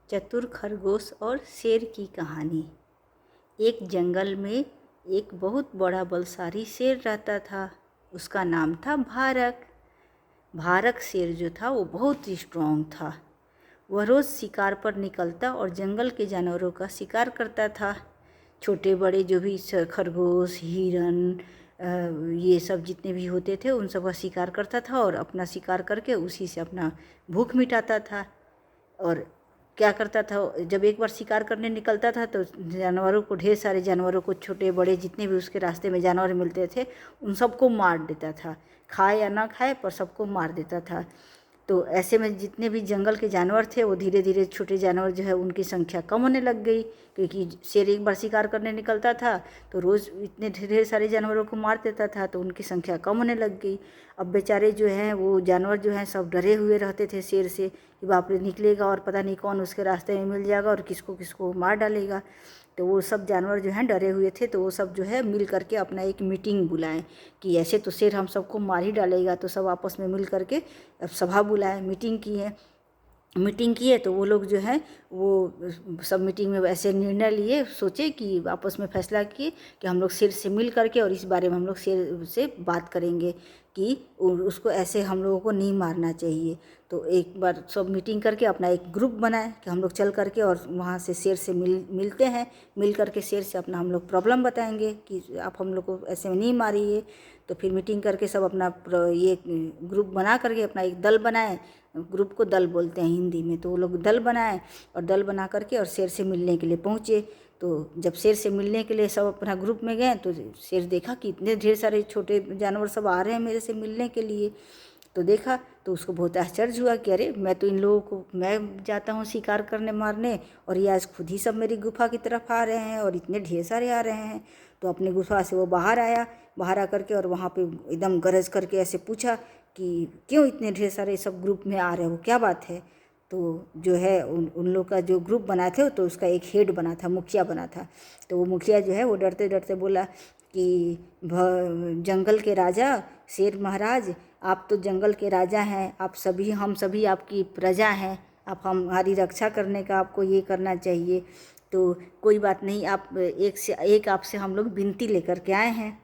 चतुर खरगोश और शेर की कहानी। एक जंगल में एक बहुत बड़ा बलशाली शेर रहता था। उसका नाम था भारक। भारक शेर जो था वो बहुत ही स्ट्रांग था। वह रोज़ शिकार पर निकलता और जंगल के जानवरों का शिकार करता था। छोटे बड़े जो भी खरगोश, हिरन, ये सब जितने भी होते थे उन सब का शिकार करता था और अपना शिकार करके उसी से अपना भूख मिटाता था। और क्या करता था, जब एक बार शिकार करने निकलता था तो जानवरों को, ढेर सारे जानवरों को, छोटे बड़े जितने भी उसके रास्ते में जानवर मिलते थे उन सबको मार देता था। खाए या ना खाए पर सबको मार देता था। तो ऐसे में जितने भी जंगल के जानवर थे वो धीरे धीरे, छोटे जानवर जो है उनकी संख्या कम होने लग गई, क्योंकि शेर एक बार शिकार करने निकलता था तो रोज़ इतने ढेर सारे जानवरों को मार देता था, तो उनकी संख्या कम होने लग गई। अब बेचारे जो हैं वो जानवर जो हैं सब डरे हुए रहते थे शेर से कि बाप रे, निकलेगा और पता नहीं कौन उसके रास्ते में मिल जाएगा और किसको किसको मार डालेगा। तो वो सब जानवर जो हैं डरे हुए थे, तो वो सब जो है मिल करके अपना एक मीटिंग बुलाएं कि ऐसे तो शेर हम सबको मार ही डालेगा। तो सब आपस में मिल करके अब सभा बुलाए, मीटिंग किए। तो वो लोग जो हैं वो सब मीटिंग में ऐसे निर्णय लिए, सोचे कि आपस में फैसला किए कि हम लोग शेर से मिल करके और इस बारे में हम लोग शेर से बात करेंगे कि उसको ऐसे हम लोगों को नहीं मारना चाहिए। तो एक बार सब मीटिंग करके अपना एक ग्रुप बनाए कि हम लोग चल करके और वहाँ से शेर से मिलते हैं, मिल करके शेर से अपना हम लोग प्रॉब्लम बताएंगे कि आप हम लोग को ऐसे में नहीं मारिए। तो फिर मीटिंग करके सब अपना ये ग्रुप बना करके अपना एक दल बनाए। ग्रुप को दल बोलते हैं हिंदी में। तो वो लोग दल बनाए और दल बना करके और शेर से मिलने के लिए पहुँचे। तो जब शेर से मिलने के लिए सब अपना ग्रुप में गए तो शेर देखा कि इतने ढेर सारे छोटे जानवर सब आ रहे हैं मेरे से मिलने के लिए। तो देखा तो उसको बहुत आश्चर्य हुआ कि अरे, मैं तो इन लोगों को, मैं जाता हूँ शिकार करने मारने और ये आज खुद ही सब मेरी गुफा की तरफ आ रहे हैं और इतने ढेर सारे आ रहे हैं। तो अपनी गुफा से वो बाहर आया, बाहर आ करके और वहाँ पे एकदम गरज करके ऐसे पूछा कि क्यों इतने ढेर सारे सब ग्रुप में आ रहे हो, क्या बात है। तो जो है उन लोग का जो ग्रुप बना थे तो उसका एक हेड बना था, मुखिया बना था। तो वो मुखिया जो है वो डरते डरते बोला कि जंगल के राजा शेर महाराज, आप तो जंगल के राजा हैं, आप सभी, हम सभी आपकी प्रजा हैं, आप हमारी रक्षा करने का आपको ये करना चाहिए। तो कोई बात नहीं, आप एक आपसे हम लोग विनती लेकर के आए हैं।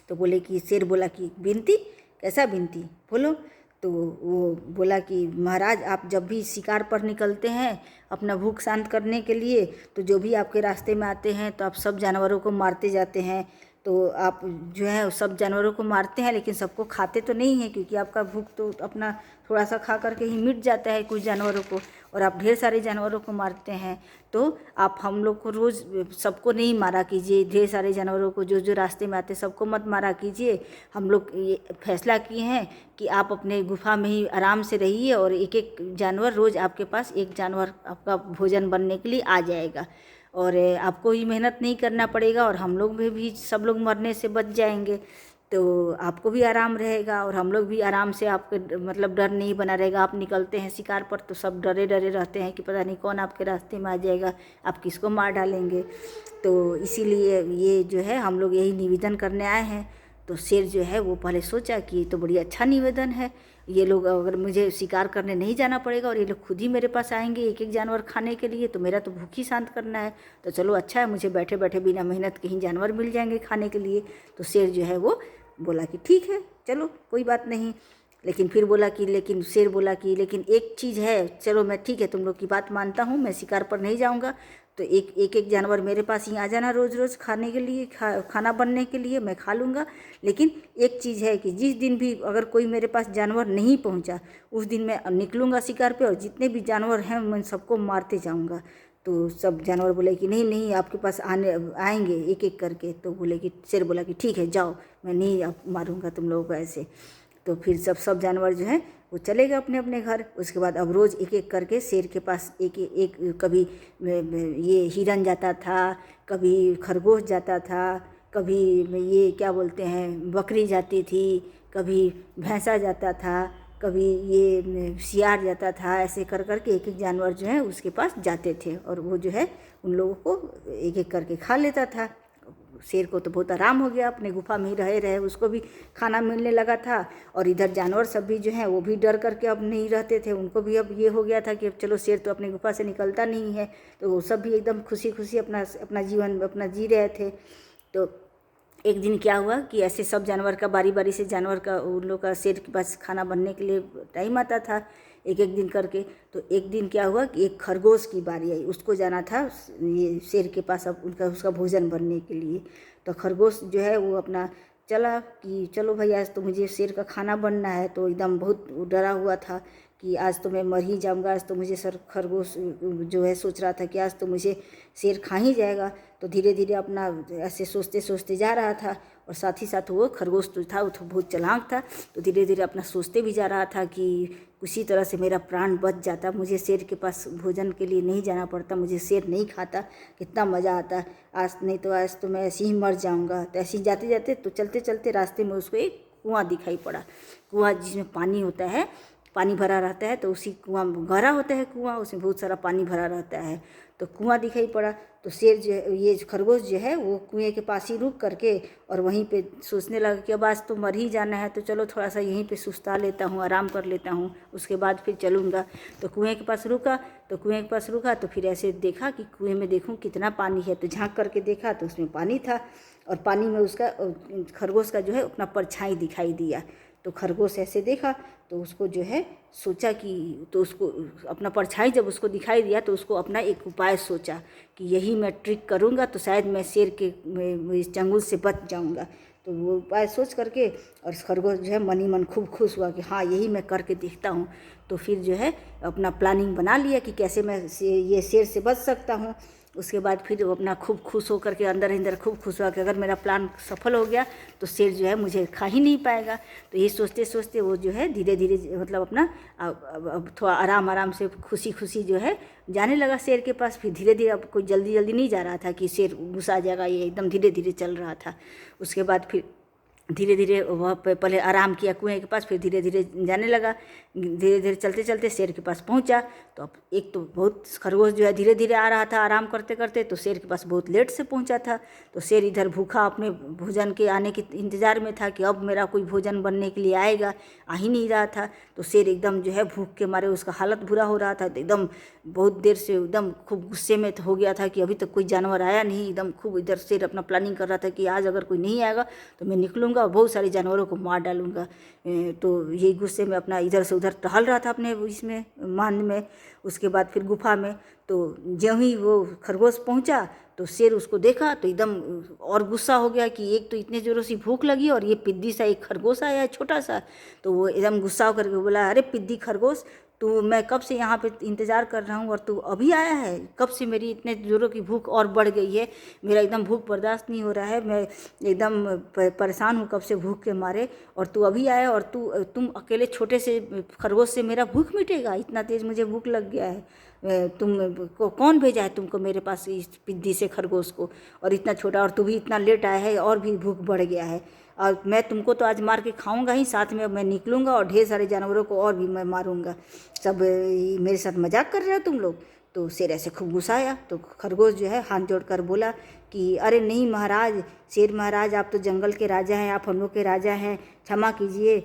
तो बोले कि, शेर बोला कि विनती, कैसा विनती, बोलो। तो वो बोला कि महाराज, आप जब भी शिकार पर निकलते हैं अपना भूख शांत करने के लिए, तो जो भी आपके रास्ते में आते हैं तो आप सब जानवरों को मारते जाते हैं। तो आप जो है सब जानवरों को मारते हैं लेकिन सबको खाते तो नहीं हैं, क्योंकि आपका भूख तो अपना थोड़ा सा खा करके ही मिट जाता है कुछ जानवरों को, और आप ढेर सारे जानवरों को मारते हैं। तो आप हम लोग को रोज़ सबको नहीं मारा कीजिए, ढेर सारे जानवरों को जो जो रास्ते में आते सबको मत मारा कीजिए। हम लोग ये फैसला किए हैं कि आप अपने गुफा में ही आराम से रहिए और एक एक जानवर, रोज़ आपके पास एक जानवर आपका भोजन बनने के लिए आ जाएगा और आपको ही मेहनत नहीं करना पड़ेगा और हम लोग भी सब लोग मरने से बच जाएंगे। तो आपको भी आराम रहेगा और हम लोग भी आराम से, आपके मतलब डर नहीं बना रहेगा। आप निकलते हैं शिकार पर तो सब डरे डरे रहते हैं कि पता नहीं कौन आपके रास्ते में आ जाएगा, आप किसको मार डालेंगे। तो इसीलिए ये जो है हम लोग यही निवेदन करने आए हैं। तो शेर जो है वो पहले सोचा कि ये तो बड़ी अच्छा निवेदन है, ये लोग, अगर मुझे शिकार करने नहीं जाना पड़ेगा और ये लोग खुद ही मेरे पास आएंगे एक एक जानवर खाने के लिए, तो मेरा तो भूख ही शांत करना है, तो चलो अच्छा है, मुझे बैठे बैठे बिना मेहनत के ही जानवर मिल जाएंगे खाने के लिए। तो शेर जो है वो बोला कि ठीक है, चलो कोई बात नहीं। लेकिन फिर बोला कि, लेकिन शेर बोला कि लेकिन एक चीज़ है, चलो मैं ठीक है तुम लोग की बात मानता हूँ, मैं शिकार पर नहीं जाऊँगा, तो एक जानवर मेरे पास ही आ जाना रोज़ रोज़ खाने के लिए, खाना बनने के लिए, मैं खा लूँगा। लेकिन एक चीज़ है कि जिस दिन भी अगर कोई मेरे पास जानवर नहीं पहुँचा, उस दिन मैं निकलूँगा शिकार पे और जितने भी जानवर हैं मैं सबको मारते जाऊँगा। तो सब जानवर बोले कि नहीं नहीं, आपके पास आएंगे एक एक करके। तो बोले कि, शेर बोला कि ठीक है जाओ, मैं नहीं मारूँगा तुम लोगों को ऐसे। तो फिर सब जानवर जो है वो चले गए अपने अपने घर। उसके बाद अब रोज़ एक एक करके शेर के पास एक कभी ये हिरन जाता था, कभी खरगोश जाता था, कभी ये क्या बोलते हैं बकरी जाती थी, कभी भैंसा जाता था, कभी ये सियार जाता था। ऐसे कर करके एक एक जानवर जो है उसके पास जाते थे और वो जो है उन लोगों को एक एक करके खा लेता था, शेर को तो बहुत आराम हो गया, अपने गुफा में ही रहे रहे उसको भी खाना मिलने लगा था। और इधर जानवर सब भी जो हैं वो भी डर करके अब नहीं रहते थे, उनको भी अब ये हो गया था कि अब चलो शेर तो अपनी गुफा से निकलता नहीं है, तो वो सब भी एकदम खुशी खुशी अपना अपना जीवन अपना जी रहे थे। तो एक दिन क्या हुआ कि ऐसे सब जानवर का बारी बारी से जानवर का उन लोग का शेर के पास खाना बनने के लिए टाइम आता था एक एक दिन करके। तो एक दिन क्या हुआ कि एक खरगोश की बारी आई, उसको जाना था ये शेर के पास अब उसका भोजन बनने के लिए। तो खरगोश जो है वो अपना चला कि चलो भाई आज तो मुझे शेर का खाना बनना है। तो एकदम बहुत डरा हुआ था कि आज तो मैं मर ही जाऊंगा, आज तो मुझे खरगोश जो है सोच रहा था कि आज तो मुझे शेर खा ही जाएगा। तो धीरे धीरे अपना ऐसे सोचते सोचते जा रहा था, और साथ ही साथ वो खरगोश जो था वो तो बहुत चालाक था, तो धीरे धीरे अपना सोचते भी जा रहा था कि किसी तरह से मेरा प्राण बच जाता, मुझे शेर के पास भोजन के लिए नहीं जाना पड़ता, मुझे शेर नहीं खाता, कितना मज़ा आता, आज नहीं तो आज तो मैं ऐसे ही मर जाऊंगा। तो ऐसे ही जाते जाते तो चलते चलते रास्ते में उसको एक कुआं दिखाई पड़ा, कुआं जिसमें पानी होता है, पानी भरा रहता है। तो उसी कुआं गहरा होता है कुआं, उसमें बहुत सारा पानी भरा रहता है। तो कुआं दिखाई पड़ा, तो शेर जो है ये खरगोश जो है वो कुएं के पास ही रुक करके और वहीं पे सोचने लगा कि अब आज तो मर ही जाना है, तो चलो थोड़ा सा यहीं पे सुस्ता लेता हूँ, आराम कर लेता हूँ, उसके बाद फिर चलूँगा। तो कुएं के पास रुका, तो फिर ऐसे देखा कि कुएं में देखूँ कितना पानी है। तो झाँक करके देखा तो उसमें पानी था, और पानी में उसका खरगोश का जो है अपना परछाई दिखाई दिया। तो खरगोश ऐसे देखा तो उसको जो है सोचा कि, तो उसको अपना परछाई जब उसको दिखाई दिया तो उसको अपना एक उपाय सोचा कि यही मैं ट्रिक करूँगा तो शायद मैं शेर के इस चंगुल से बच जाऊँगा। तो वो उपाय सोच करके और खरगोश जो है मन ही मन खूब खुश हुआ कि हाँ यही मैं करके देखता हूँ। तो फिर जो है अपना प्लानिंग बना लिया कि कैसे मैं ये शेर से बच सकता हूँ। उसके बाद फिर वो अपना खूब खुश होकर के अंदर खूब खुश हुआ कि अगर मेरा प्लान सफल हो गया तो शेर जो है मुझे खा ही नहीं पाएगा। तो ये सोचते सोचते वो जो है धीरे धीरे मतलब अपना अब थोड़ा आराम से खुशी खुशी जो है जाने लगा शेर के पास। फिर धीरे धीरे, अब कोई जल्दी जल्दी नहीं जा रहा था कि शेर गुस्सा जाएगा, ये एकदम धीरे धीरे चल रहा था। उसके बाद फिर धीरे धीरे वह पहले आराम किया कुएं के पास, फिर धीरे धीरे जाने लगा। धीरे धीरे चलते चलते शेर के पास पहुंचा। तो अब एक तो बहुत खरगोश जो है धीरे धीरे आ रहा था आराम करते करते, तो शेर के पास बहुत लेट से पहुंचा था। तो शेर इधर भूखा अपने भोजन के आने के इंतज़ार में था कि अब मेरा कोई भोजन बनने के लिए आएगा, आ ही नहीं रहा था। तो शेर एकदम जो है भूख के मारे उसका हालत बुरा हो रहा था। तो एकदम बहुत देर से एकदम खूब गुस्से में हो गया था कि अभी तक कोई जानवर आया नहीं। एकदम खूब इधर शेर अपना प्लानिंग कर रहा था कि आज अगर कोई नहीं आएगा तो मैं निकलूँगा और बहुत सारे जानवरों को मार डालूँगा। तो यही गुस्से में अपना इधर से उधर टहल रहा था अपने इसमें मान में। उसके बाद फिर गुफा में तो ज्यों ही वो खरगोश पहुंचा तो शेर उसको देखा तो एकदम और गुस्सा हो गया कि एक तो इतने ज़ोरों से भूख लगी और ये पिद्दी सा एक खरगोश आया है छोटा सा। तो वो एकदम गुस्सा होकर के बोला, अरे पिद्दी खरगोश, तो मैं कब से यहाँ पे इंतज़ार कर रहा हूँ और तू अभी आया है? कब से मेरी इतने ज़ोरों की भूख और बढ़ गई है, मेरा एकदम भूख बर्दाश्त नहीं हो रहा है, मैं एकदम परेशान हूँ कब से भूख के मारे, और तू अभी आया और तुम अकेले छोटे से खरगोश से मेरा भूख मिटेगा? इतना तेज़ मुझे भूख लग गया है। तुम को कौन भेजा है तुमको मेरे पास इस पिद्दी से खरगोश को, और इतना छोटा, और तू भी इतना लेट आया है और भी भूख बढ़ गया है, और मैं तुमको तो आज मार के खाऊंगा ही, साथ में मैं निकलूंगा और ढेर सारे जानवरों को और भी मैं मारूंगा। सब मेरे साथ मजाक कर रहे हो तुम लोग? तो शेर ऐसे खूब गुस्साया। तो खरगोश जो है हाथ जोड़कर बोला कि अरे नहीं महाराज, शेर महाराज, आप तो जंगल के राजा हैं, आप हम लोग के राजा हैं, क्षमा कीजिए,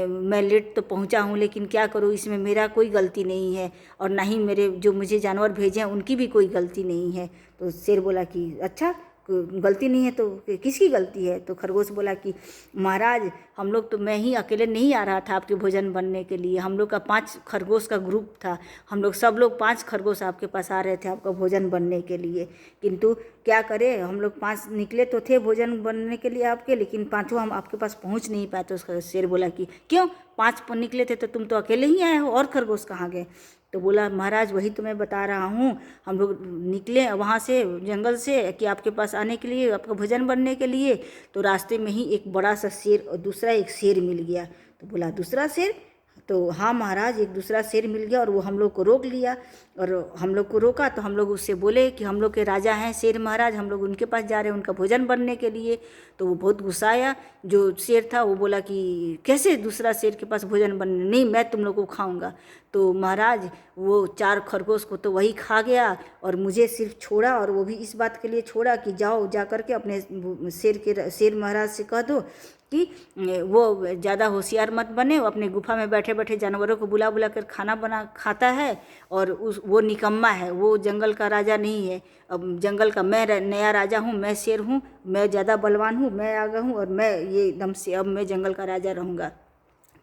मैं लेट तो पहुंचा हूं, लेकिन क्या करूं, इसमें मेरा कोई गलती नहीं है, और ना ही मेरे जो मुझे जानवर भेजे हैं उनकी भी कोई गलती नहीं है। तो शेर बोला कि अच्छा, गलती नहीं है तो किसकी गलती है? तो खरगोश बोला कि महाराज, हम लोग तो, मैं ही अकेले नहीं आ रहा था आपके भोजन बनने के लिए, हम लोग का 5 खरगोश का ग्रुप था, हम लोग सब लोग 5 खरगोश आपके पास आ रहे थे आपका भोजन बनने के लिए, किंतु क्या करें, हम लोग 5 निकले तो थे भोजन बनने के लिए आपके, लेकिन 5वां हम आपके पास पहुंच नहीं पाए। तो उसका शेर बोला कि क्यों, 5 निकले थे तो तुम तो अकेले ही आए हो, और खरगोश कहाँ गए? तो बोला महाराज वही तो मैं बता रहा हूँ, हम लोग निकले वहाँ से जंगल से कि आपके पास आने के लिए, आपका भोजन बनने के लिए, तो रास्ते में ही एक बड़ा सा शेर और दूसरा एक शेर मिल गया। तो बोला दूसरा शेर? तो हाँ महाराज, एक दूसरा शेर मिल गया और वो हम लोग को रोक लिया, और हम लोग को रोका तो हम लोग उससे बोले कि हम लोग के राजा हैं शेर महाराज, हम लोग उनके पास जा रहे हैं उनका भोजन बनने के लिए। तो वो बहुत गुस्साया जो शेर था, वो बोला कि कैसे दूसरा शेर के पास भोजन बनने, नहीं मैं तुम लोग को खाऊंगा। तो महाराज वो 4 खरगोश को तो वही खा गया और मुझे सिर्फ छोड़ा, और वो भी इस बात के लिए छोड़ा कि जाओ जा कर के अपने शेर महाराज से कह दो कि वो ज़्यादा होशियार मत बने, वो अपने गुफा में बैठे बैठे जानवरों को बुला बुला कर खाना बना खाता है, और वो निकम्मा है, वो जंगल का राजा नहीं है। अब जंगल का मैं नया राजा हूँ, मैं शेर हूँ, मैं ज़्यादा बलवान हूँ, मैं आगा हूँ, और मैं ये एकदम से अब मैं जंगल का राजा रहूँगा।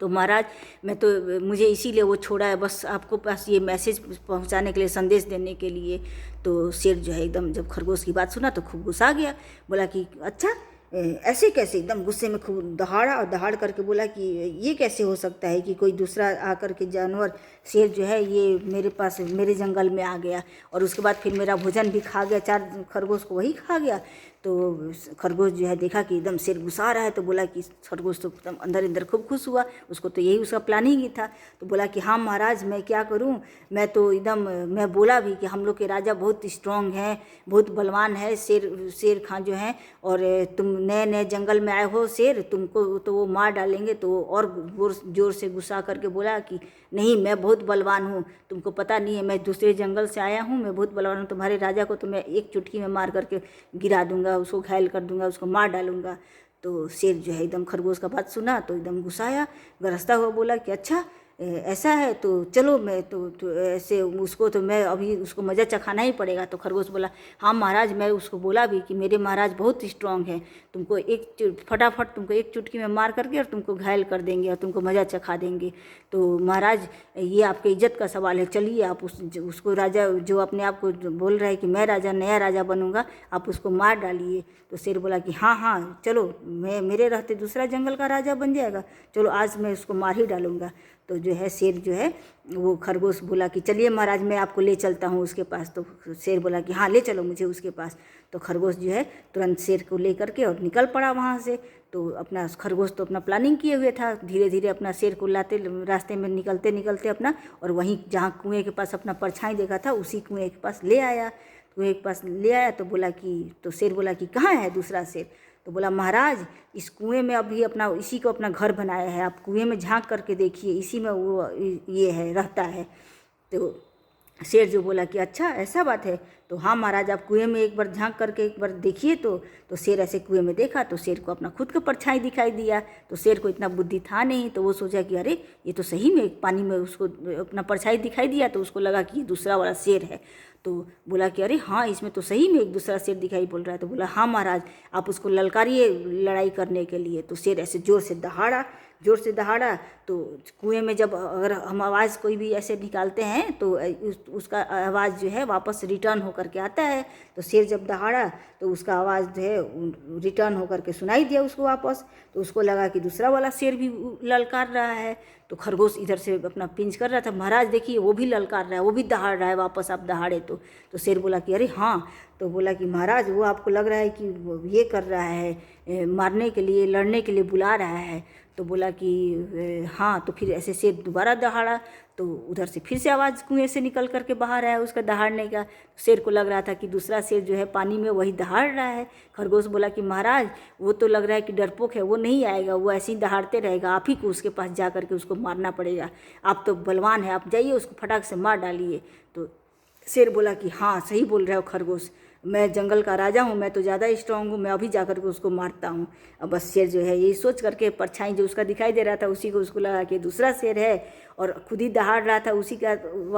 तो महाराज मैं तो मुझे इसीलिए वो छोड़ा है, बस आपको पास ये मैसेज पहुंचाने के लिए, संदेश देने के लिए। तो शेर जो है एकदम जब खरगोश की बात सुना तो खूब गुस्सा गया, बोला कि अच्छा ऐसे कैसे, एकदम गुस्से में खूब दहाड़ा, और दहाड़ करके बोला कि ये कैसे हो सकता है कि कोई दूसरा आकर के जानवर, शेर जो है ये मेरे पास मेरे जंगल में आ गया, और उसके बाद फिर मेरा भोजन भी खा गया, 4 खरगोश को वही खा गया। तो खरगोश जो है देखा कि एकदम शेर गुस्सा रहा है, तो बोला कि खरगोश तो एकदम अंदर अंदर खूब खुश हुआ, उसको तो यही उसका प्लानिंग ही था। तो बोला कि हाँ महाराज मैं क्या करूं, मैं तो एकदम मैं बोला भी कि हम लोग के राजा बहुत स्ट्रांग हैं, बहुत बलवान है शेर खां जो हैं, और तुम नए नए जंगल में आए हो शेर, तुमको तो वो मार डालेंगे। तो और जोर से गुस्सा करके बोला कि नहीं मैं बहुत बलवान हूँ, तुमको पता नहीं है, मैं दूसरे जंगल से आया हूँ, मैं बहुत बलवान हूँ, तुम्हारे राजा को तो मैं एक चुटकी में मार करके गिरा दूंगा, उसको घायल कर दूंगा, उसको मार डालूंगा। तो शेर जो है एकदम खरगोश का बात सुना तो एकदम गुस्साया, गरजता हुआ बोला कि अच्छा ऐसा है तो चलो, मैं तो ऐसे उसको तो मैं अभी उसको मज़ा चखाना ही पड़ेगा। तो खरगोश बोला हाँ महाराज, मैं उसको बोला भी कि मेरे महाराज बहुत स्ट्रांग हैं, तुमको फटाफट तुमको एक चुटकी में मार करके और तुमको घायल कर देंगे और तुमको मज़ा चखा देंगे। तो महाराज ये आपके इज्जत का सवाल है, चलिए आप उसको राजा जो अपने आप को बोल रहा है कि मैं राजा नया राजा बनूंगा, आप उसको मार डालिए। तो शेर बोला कि हाँ हाँ चलो, मैं मेरे रहते दूसरा जंगल का राजा बन जाएगा, चलो आज मैं उसको मार ही डालूंगा। तो जो है शेर जो है वो खरगोश बोला कि चलिए महाराज मैं आपको ले चलता हूँ उसके पास। तो शेर बोला कि हाँ ले चलो मुझे उसके पास। तो खरगोश जो है तुरंत शेर को ले करके और निकल पड़ा वहाँ से। तो अपना खरगोश तो अपना प्लानिंग किए हुए था, धीरे धीरे अपना शेर को लाते रास्ते में निकलते निकलते अपना, और वहीं जहाँ कुएँ के पास अपना परछाई देखा था उसी कुएँ के पास ले आया। कुएँ के पास ले आया तो बोला कि, तो शेर बोला कि कहाँ है दूसरा शेर। तो बोला महाराज इस कुएं में अभी अपना इसी को अपना घर बनाया है, आप कुएं में झांक करके देखिए, इसी में वो ये है रहता है। तो शेर जो बोला कि अच्छा ऐसा बात है, तो हाँ महाराज आप कुएं में एक बार झांक करके एक बार देखिए। तो शेर ऐसे कुएं में देखा तो शेर को अपना खुद का परछाई दिखाई दिया। तो शेर को इतना बुद्धि था नहीं, तो वो सोचा कि अरे ये तो सही में पानी में उसको अपना परछाई दिखाई दिया, तो उसको लगा कि ये दूसरा वाला शेर है। तो बोला कि अरे हाँ इसमें तो सही में एक दूसरा शेर दिखाई बोल रहा है। तो बोला हाँ महाराज आप उसको ललकारिए लड़ाई करने के लिए। तो शेर ऐसे जोर से दहाड़ा। तो कुएं में जब अगर हम आवाज़ कोई भी ऐसे निकालते हैं तो उसका आवाज़ जो है वापस रिटर्न होकर के आता है। तो शेर जब दहाड़ा तो उसका आवाज़ जो है रिटर्न होकर के सुनाई दिया उसको वापस। तो उसको लगा कि दूसरा वाला शेर भी ललकार रहा है। तो खरगोश इधर से अपना पिंच कर रहा था, महाराज देखिए वो भी ललकार रहा है, वो भी दहाड़ रहा है वापस, आप दहाड़े। तो शेर बोला कि अरे हाँ। तो बोला कि महाराज वो आपको लग रहा है कि वो ये कर रहा है, मारने के लिए लड़ने के लिए बुला रहा है। तो बोला कि हाँ। तो फिर ऐसे शेर दोबारा दहाड़ा तो उधर से फिर से आवाज़ कुएं से निकल करके बाहर आया उसका दहाड़ने का। शेर को लग रहा था कि दूसरा शेर जो है पानी में वही दहाड़ रहा है। खरगोश बोला कि महाराज वो तो लग रहा है कि डरपोक है, वो नहीं आएगा, वो ऐसे ही दहाड़ते रहेगा, आप ही को उसके पास जा करके उसको मारना पड़ेगा, आप तो बलवान है, आप जाइए उसको फटाक से मार डालिए। तो शेर बोला कि हाँ सही बोल रहे हो खरगोश, मैं जंगल का राजा हूँ, मैं तो ज़्यादा स्ट्रांग हूँ, मैं अभी जा कर के उसको मारता हूँ। अब बस शेर जो है यही सोच करके परछाई जो उसका दिखाई दे रहा था उसी को उसको लगा कि दूसरा शेर है और खुद ही दहाड़ रहा था, उसी का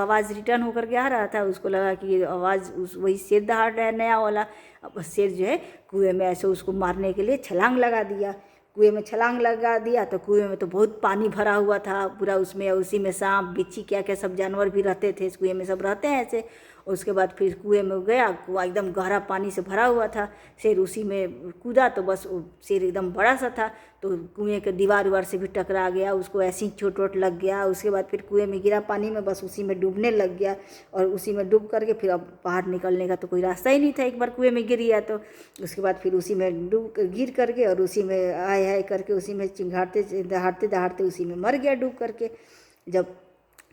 आवाज़ रिटर्न होकर के आ रहा था। उसको लगा कि ये आवाज़ वही शेर दहाड़ रहा है नया वाला। अब बस शेर जो है कुएं में ऐसे उसको मारने के लिए छलांग लगा दिया। कुएं में छलांग लगा दिया तो कुएं में तो बहुत पानी भरा हुआ था पूरा, उसमें उसी में सांप बिच्छी क्या क्या सब जानवर भी रहते थे, इस कुएं में सब रहते हैं ऐसे। उसके बाद फिर कुएं में गया, कुआं एकदम गहरा पानी से भरा हुआ था, शेर उसी में कूदा तो बस वो शेर एकदम बड़ा सा था तो कुएं के दीवार उवार से भी टकरा गया, उसको ऐसे ही चोट वोट लग गया। उसके बाद फिर कुएं में गिरा पानी में, बस उसी में डूबने लग गया और उसी में डूब करके फिर अब बाहर निकलने का तो कोई रास्ता ही नहीं था, एक बार कुएं में गिर गया तो उसके बाद फिर उसी में डूब गिर करके और उसी में आए हाय करके उसी में चिंघाड़ते दहाड़ते दहाड़ते उसी में मर गया डूब करके। जब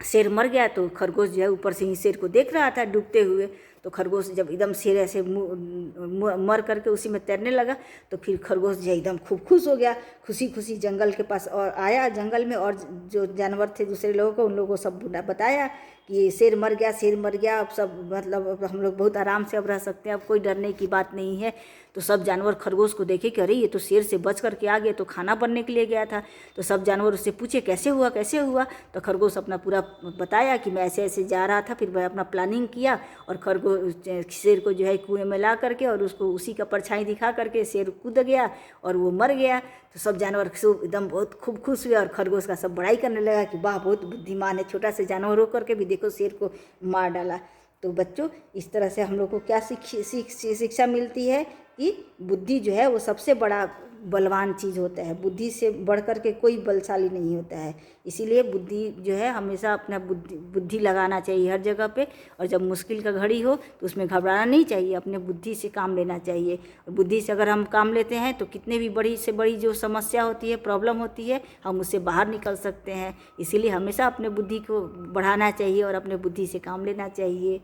शेर मर गया तो खरगोश जो है ऊपर से ही शेर को देख रहा था डूबते हुए। तो खरगोश जब एकदम शेर ऐसे मर करके उसी में तैरने लगा तो फिर खरगोश जो एकदम खूब खुश हो गया, खुशी खुशी जंगल के पास और आया जंगल में, और जो जानवर थे दूसरे लोगों को, उन लोगों को सब बताया कि ये शेर मर गया, शेर मर गया, अब सब मतलब अब हम लोग बहुत आराम से अब रह सकते हैं, अब कोई डरने की बात नहीं है। तो सब जानवर खरगोश को देखे कि अरे ये तो शेर से बच करके आ गया, तो खाना बनने के लिए गया था। तो सब जानवर उससे पूछे कैसे हुआ कैसे हुआ, तो खरगोश अपना पूरा बताया कि मैं ऐसे ऐसे जा रहा था, फिर मैं अपना प्लानिंग किया और खरगोश शेर को जो है कुएं में ला करके और उसको उसी का परछाई दिखा करके शेर कूद गया और वो मर गया। तो सब जानवर सब एकदम बहुत खूब खुश हुए और खरगोश का सब बड़ाई करने लगा कि वाह बहुत बुद्धिमान है, छोटा से जानवर होकर के भी देखो शेर को मार डाला। तो बच्चों इस तरह से हम लोग को क्या शिक्षा मिलती है कि बुद्धि जो है वो सबसे बड़ा बलवान चीज़ होता है, बुद्धि से बढ़ कर के कोई बलशाली नहीं होता है। इसीलिए बुद्धि जो है हमेशा अपना बुद्धि लगाना चाहिए हर जगह पे, और जब मुश्किल का घड़ी हो तो उसमें घबराना नहीं चाहिए, अपने बुद्धि से काम लेना चाहिए। और बुद्धि से अगर हम काम लेते हैं तो कितने भी बड़ी से बड़ी जो समस्या होती है, प्रॉब्लम होती है, हम उससे बाहर निकल सकते हैं। इसीलिए हमेशा अपने बुद्धि को बढ़ाना चाहिए और अपने बुद्धि से काम लेना चाहिए।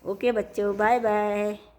ओके बच्चों, बाय बाय।